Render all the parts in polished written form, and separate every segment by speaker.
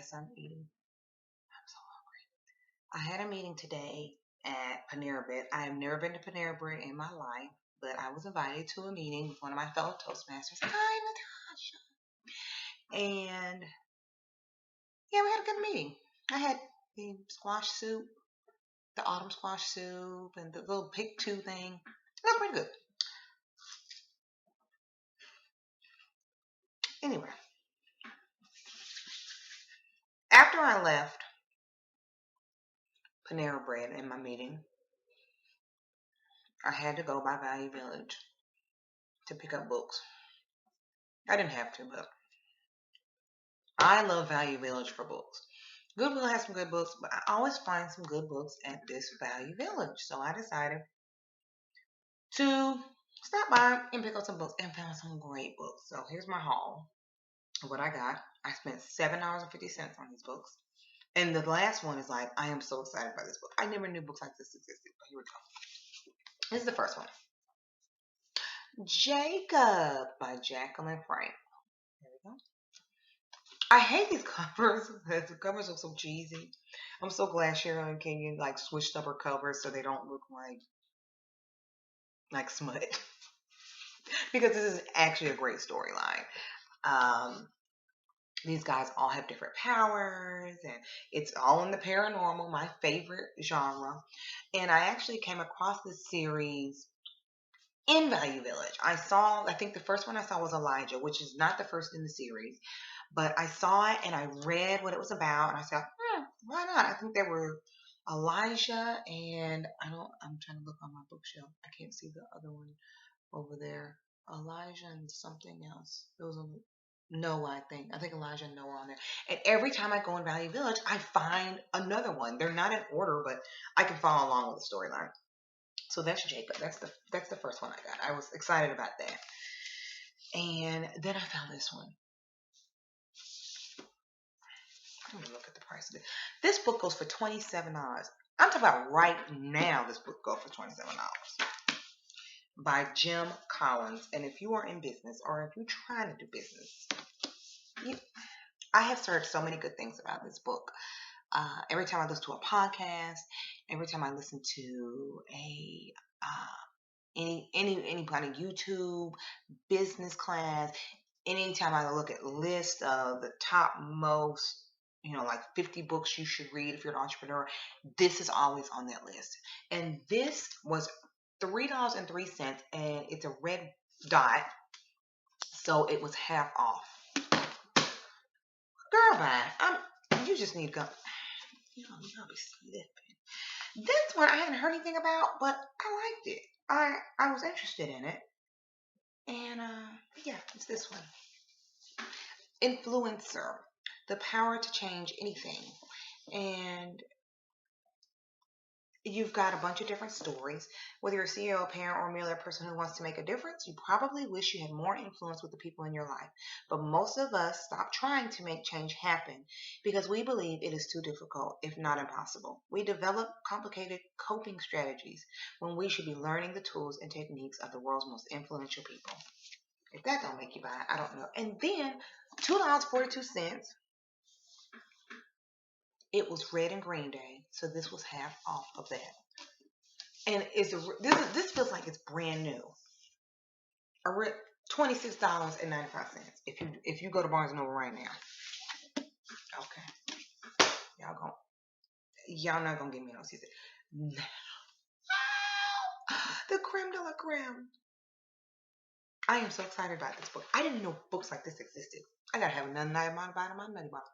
Speaker 1: Yes, I'm eating. I'm so hungry. I had a meeting today at Panera Bread. I have never been to Panera Bread in my life, but I was invited to a meeting with one of my fellow Toastmasters. Hi, Natasha. And yeah, we had a good meeting. I had the squash soup, the autumn squash soup, and the little pick two thing. It was pretty good. Anyway, after I left Panera Bread in my meeting, I had to go by Value Village to pick up books. I didn't have to, but I love Value Village for books. Goodwill has some good books, but I always find some good books at this Value Village. So I decided to stop by and pick up some books and found some great books. So here's my haul of what I got. I spent $7.50 on these books. And the last one is like, I am so excited by this book. I never knew books like this existed, but here we go. This is the first one. Jacob by Jacqueline Frank. There we go. I hate these covers. The covers are so cheesy. I'm so glad Cheryl and Kenyon like switched up her covers so they don't look like smut. Because this is actually a great storyline. These guys all have different powers, and it's all in the paranormal, my favorite genre. And I actually came across this series in Value Village. I think the first one I saw was Elijah, which is not the first in the series. But I saw it and I read what it was about, and I said, why not? I think there were Elijah and I'm trying to look on my bookshelf. I can't see the other one over there. Elijah and something else. It was a Noah, I think. I think Elijah and Noah on there. And every time I go in Valley Village, I find another one. They're not in order, but I can follow along with the storyline. So that's Jacob. That's the first one I got. I was excited about that. And then I found this one. Let me look at the price of it. This book goes for $27. I'm talking about right now. This book goes for $27 by Jim Collins. And if you are in business or if you're trying to do business, I have heard so many good things about this book. Every time I listen to a podcast, every time I listen to any kind of YouTube business class, anytime I look at list of the top most, like 50 books you should read if you're an entrepreneur, this is always on that list. And this was $3.03, and it's a red dot, so it was half off. Girl, bye. You just need to go. Y'all be slipping. This one I hadn't heard anything about, but I liked it. I was interested in it. And yeah, it's this one. Influencer. The power to change anything. And you've got a bunch of different stories. Whether you're a CEO, a parent, or a merely a person who wants to make a difference, you probably wish you had more influence with the people in your life. But most of us stop trying to make change happen because we believe it is too difficult, if not impossible. We develop complicated coping strategies when we should be learning the tools and techniques of the world's most influential people. If that don't make you buy it, I don't know. And then $2.42. It was Red and Green Day, so this was half off of that. And this feels like it's brand new. $26.95 if you go to Barnes and Noble right now. Okay, y'all not gonna give me no season. No. The creme de la creme. I am so excited about this book. I didn't know books like this existed. I gotta have another night of my nutty bottle.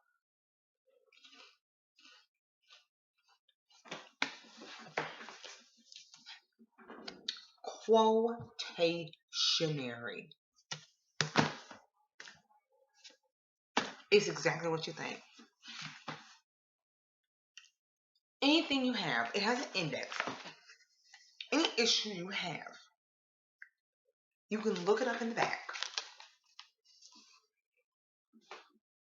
Speaker 1: Quotationary. It's exactly what you think. Anything you have, it has an index. Any issue you have, you can look it up in the back,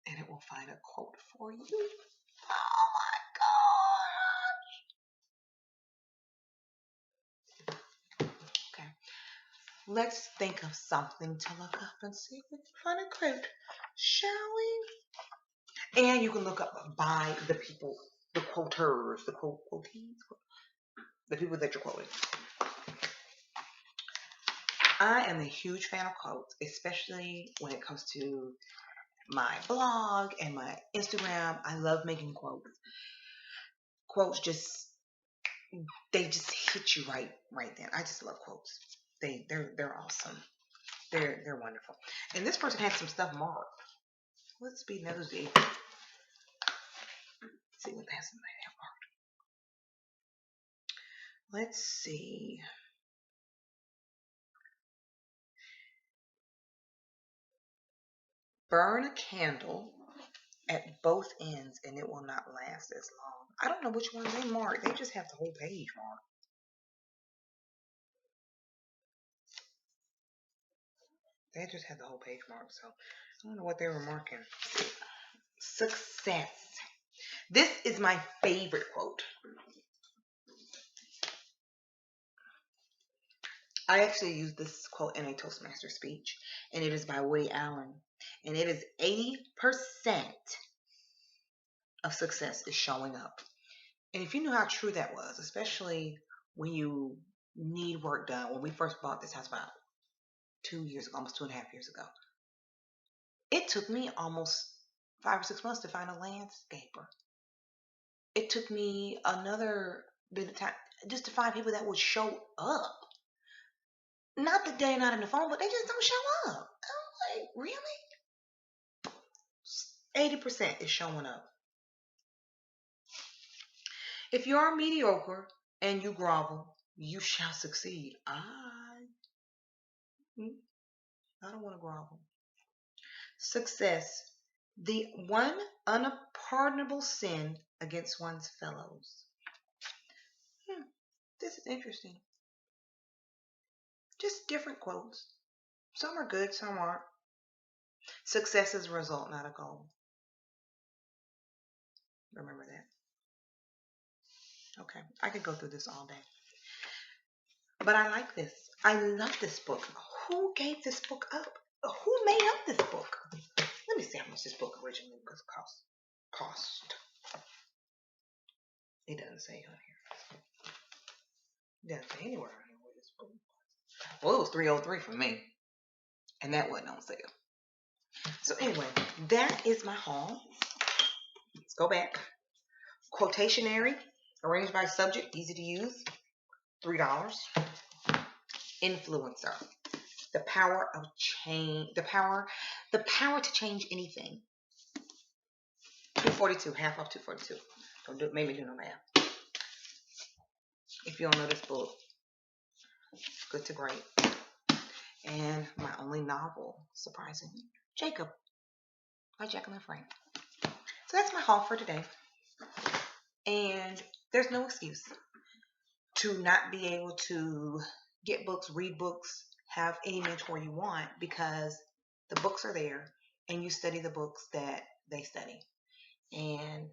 Speaker 1: and it will find a quote for you. Oh my gosh. Okay. Let's think of something to look up and see if we can find a quote, shall we? And you can look up by the people, the quoters, the quotees, the people that you're quoting. I am a huge fan of quotes, especially when it comes to my blog and my Instagram. I love making quotes. Quotes they just hit you right then. I just love quotes. They're awesome. They're wonderful. And this person has some stuff marked. Let's be nosy. See what they have marked. Let's see. Burn a candle at both ends and it will not last as long. I don't know which ones they mark. They just have the whole page marked. They just have the whole page marked, so I don't know what they were marking. Success. This is my favorite quote. I actually used this quote in a Toastmaster speech, and it is by Woody Allen. And it is 80% of success is showing up. And if you knew how true that was, especially when you need work done, when we first bought this house about 2 years ago, almost 2.5 years ago, it took me almost 5 or 6 months to find a landscaper. It took me another bit of time just to find people that would show up. Not that they're not in the phone, but they just don't show up. I'm like, really? 80% is showing up. If you are mediocre and you grovel, you shall succeed. I don't want to grovel. Success. The one unpardonable sin against one's fellows. This is interesting. Just different quotes. Some are good, some aren't. Success is a result, not a goal. Remember that. Okay, I could go through this all day. But I like this. I love this book. Who gave this book up? Who made up this book? Let me see how much this book originally cost. It doesn't say on here. It doesn't say anywhere on here where this book was. Well, it was $303 for me. And that wasn't on sale. So anyway, that is my haul. Let's go back. Quotationary, arranged by subject, easy to use, $3. Influencer, the power of change, the power to change anything. $242, half off $242. Don't make me do no math. If you don't know this book, good to great. And my only novel, surprisingly, Jacob by Jacqueline Frank. So that's my haul for today. And there's no excuse to not be able to get books, read books, have any mentor you want, because the books are there and you study the books that they study. And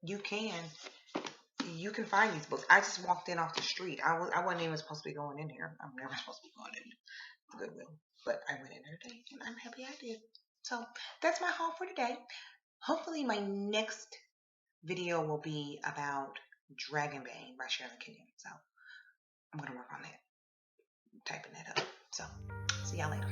Speaker 1: you can find these books. I just walked in off the street. I wasn't even supposed to be going in here. I'm never supposed to be going in Goodwill. But I went in there today and I'm happy I did. So that's my haul for today. Hopefully my next video will be about Dragonbane by Shirley Kenyon. So I'm going to work on that, typing that up. So see y'all later.